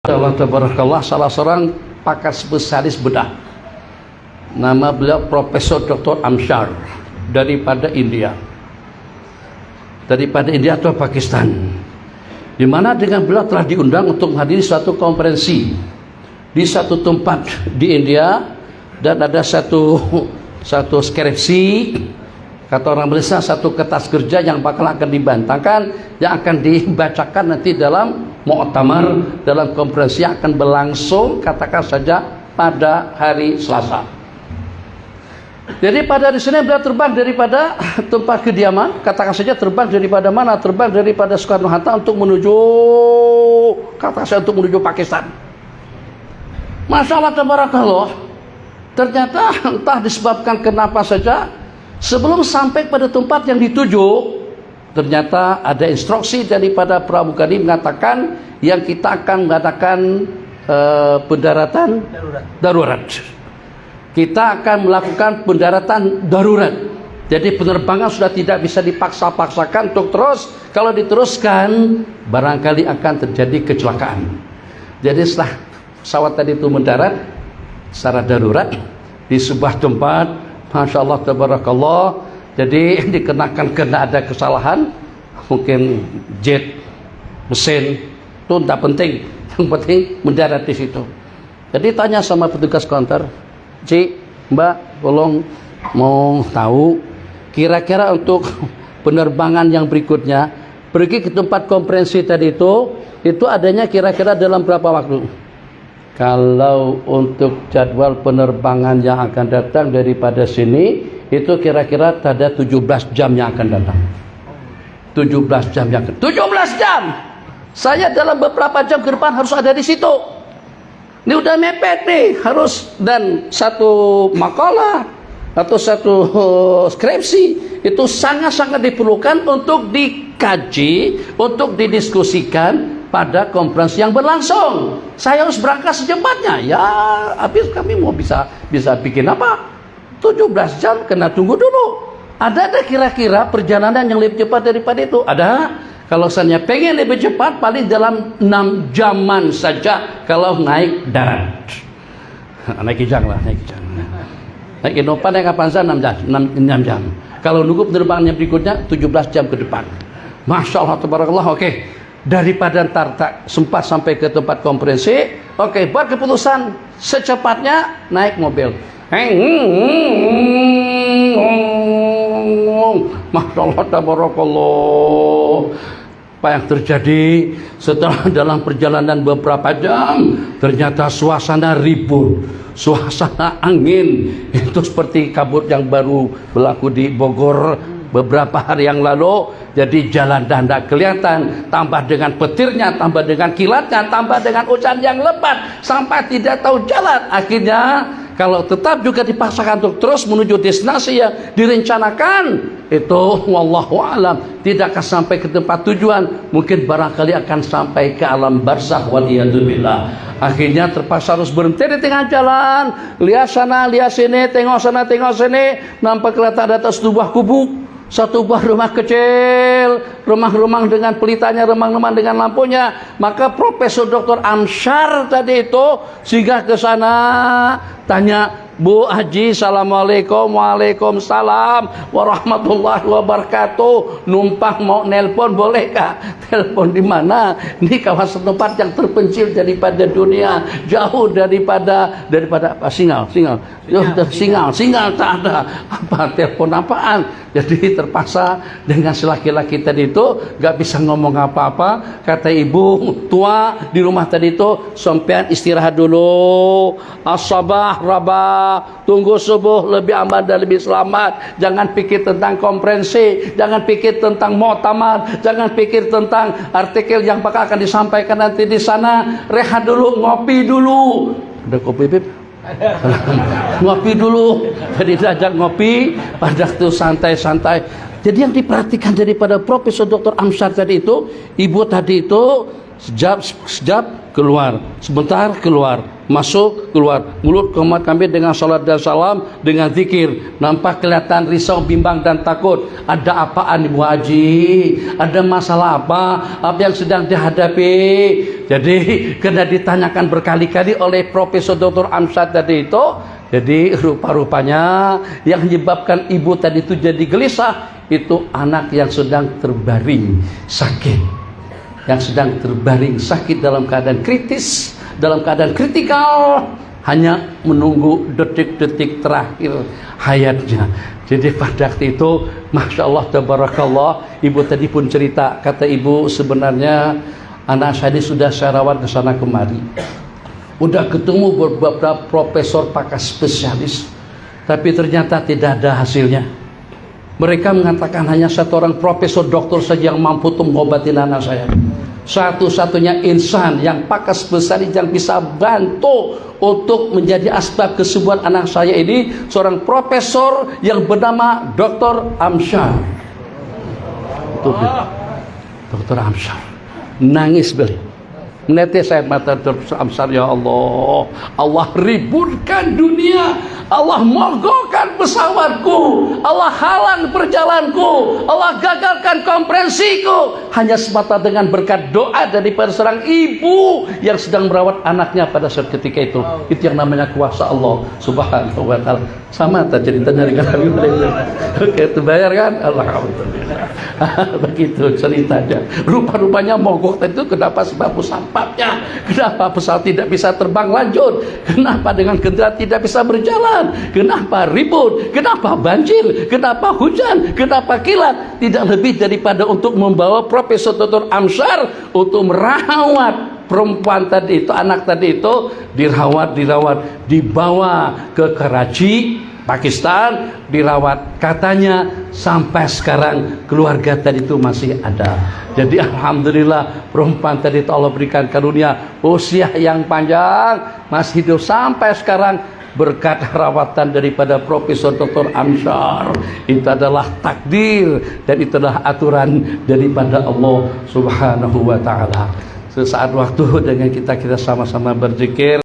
Tabarakallah, salah seorang pakar spesialis bedah. Nama beliau Profesor Dr. Amshar daripada India. Daripada India atau Pakistan. Di mana dengan beliau telah diundang untuk menghadiri suatu konferensi di satu tempat di India, dan ada satu skripsi, kata orang Malaysia, satu kertas kerja yang bakal akan dibantahkan, yang akan dibacakan nanti dalam muktamar, dalam konferensi yang akan berlangsung katakan saja pada hari Selasa. Jadi pada di sini beliau terbang daripada tempat kediaman, katakan saja terbang daripada mana? Terbang daripada Soekarno-Hatta untuk menuju, katakan saja untuk menuju Pakistan. Masya Allah, tabarakallah. Ternyata entah disebabkan kenapa saja, sebelum sampai pada tempat yang dituju, ternyata ada instruksi daripada pramugari mengatakan yang kita akan mengadakan pendaratan darurat. Kita akan melakukan pendaratan darurat. Jadi penerbangan sudah tidak bisa dipaksa-paksakan untuk terus. Kalau diteruskan, barangkali akan terjadi kecelakaan. Jadi setelah pesawat tadi itu mendarat secara darurat di sebuah tempat, Masya Allah, tabarakallah. Jadi dikenakan kena ada kesalahan, mungkin jet, mesin, itu tidak penting. Yang penting mendarat di situ. Jadi tanya sama petugas counter, Cik, Mbak, tolong mau tahu kira-kira untuk penerbangan yang berikutnya pergi ke tempat konferensi tadi itu adanya kira-kira dalam berapa waktu? Kalau untuk jadwal penerbangan yang akan datang daripada sini, itu kira-kira ada 17 jam yang akan datang. 17 jam yang akan 17 jam! Saya dalam beberapa jam ke depan harus ada di situ. Ini udah mepet nih, harus, dan satu makalah atau satu skripsi itu sangat-sangat diperlukan untuk dikaji, untuk didiskusikan pada konferensi yang berlangsung. Saya harus berangkat secepatnya. Ya, habis kami mau bisa bikin apa? 17 jam kena tunggu dulu. Ada kira-kira perjalanan yang lebih cepat daripada itu? Ada. Kalau saya pengen lebih cepat, paling dalam 6 jaman saja kalau naik darat. Naik kijang lah, naik kijang. Naik Innova, naik Avanza 6 jam. Kalau nunggu penerbangan yang berikutnya 17 jam ke depan. Masya Allah, tabarakallah. Oke. Daripada ntar tak sempat sampai ke tempat konferensi, oke, buat keputusan secepatnya naik mobil. Masya Allah, tabarakallah. Apa yang terjadi setelah dalam perjalanan beberapa jam, ternyata suasana ribut, suasana angin itu seperti kabut yang baru berlaku di Bogor beberapa hari yang lalu. Jadi jalan dah tidak kelihatan, tambah dengan petirnya, tambah dengan kilatnya, tambah dengan hujan yang lebat sampai tidak tahu jalan. Akhirnya kalau tetap juga dipaksakan untuk terus menuju destinasi yang direncanakan, itu wallahu alam tidak akan sampai ke tempat tujuan, mungkin barangkali akan sampai ke alam barzakh waliyadzubillah. Akhirnya terpaksa harus berhenti di tengah jalan, lihat sana, lihat sini, tengok sana, tengok sini, nampak kelihatan ada sebuah gubuk, satu buah rumah kecil, rumah-rumah dengan pelitanya, rumah-rumah dengan lampunya. Maka Profesor Dr. Amshar tadi itu singgah ke sana, tanya, Bu Haji, assalamualaikum, waalaikumsalam warahmatullahi wabarakatuh. Numpang mau nelpon bolehkah? Telepon di mana? Ini kawasan tempat yang terpencil daripada dunia, jauh daripada apa? Singal tak ada. Apa telepon apaan? Jadi terpaksa dengan si laki-laki tadi itu gak bisa ngomong apa-apa. Kata ibu tua di rumah tadi itu, sampean istirahat dulu. As-sabah rabah, tunggu subuh lebih aman dan lebih selamat. Jangan pikir tentang konferensi, jangan pikir tentang muktamar, jangan pikir tentang artikel yang bakal akan disampaikan nanti di sana. Rehat dulu, ngopi dulu. Ada kopi, Bib? Ngopi dulu. Jadi diajak ngopi, pada waktu santai-santai. Jadi yang diperhatikan daripada Profesor Dr. Amshar tadi itu, ibu tadi itu sejak keluar, sebentar keluar, masuk keluar. Mulut komat kami dengan salat dan salam, dengan zikir. Nampak kelihatan risau, bimbang dan takut. Ada apaan Ibu Haji? Ada masalah apa? Apa yang sedang dihadapi? Jadi kena ditanyakan berkali-kali oleh Profesor Dr. Amsyad tadi itu. Jadi rupa-rupanya yang menyebabkan ibu tadi itu jadi gelisah itu anak yang sedang terbaring sakit, yang sedang terbaring sakit dalam keadaan kritis, dalam keadaan kritikal, hanya menunggu detik-detik terakhir hayatnya. Jadi pada waktu itu, Masya Allah, Tabarakallah, ibu tadi pun cerita, kata ibu, sebenarnya anak saya ini sudah saya rawat ke sana kemari, udah ketemu beberapa profesor pakar spesialis, tapi ternyata tidak ada hasilnya. Mereka mengatakan hanya satu orang profesor doktor saja yang mampu untuk mengobati anak saya. Satu-satunya insan yang pakar spesialis yang bisa bantu untuk menjadi asbab kesembuhan anak saya ini seorang profesor yang bernama Dr. Amsyad. Dr. Amsyad nangis beliau. Menetes air mata Dr. Amsyad, ya Allah, Allah ributkan dunia, Allah mogokkan pesawatku, Allah halang perjalananku, Allah gagalkan konferensiku, hanya semata dengan berkat doa daripada seorang ibu yang sedang merawat anaknya pada saat ketika itu. Itu yang namanya kuasa Allah Subhanahu wa ta'ala. Sama tak ceritanya dengan Habib Hurairah? Oke, itu bayar kan? Alhamdulillah. Begitu ceritanya. Rupa-rupanya mogok itu kenapa sebab sebabnya? Kenapa pesawat tidak bisa terbang lanjut? Kenapa dengan kendaraan tidak bisa berjalan? Kenapa ribut? Kenapa banjir? Kenapa hujan? Kenapa kilat? Tidak lebih daripada untuk membawa Profesor Dr. Amsyad untuk merawat perempuan tadi itu, anak tadi itu, dirawat, dibawa ke Karachi, Pakistan, dirawat. Katanya sampai sekarang keluarga tadi itu masih ada. Jadi alhamdulillah perempuan tadi itu Allah berikan karunia usia yang panjang, masih hidup sampai sekarang berkat rawatan daripada Profesor Dr. Amsyad. Itu adalah takdir dan itu adalah aturan daripada Allah Subhanahu wa ta'ala. Sesaat waktu dengan kita sama-sama berzikir.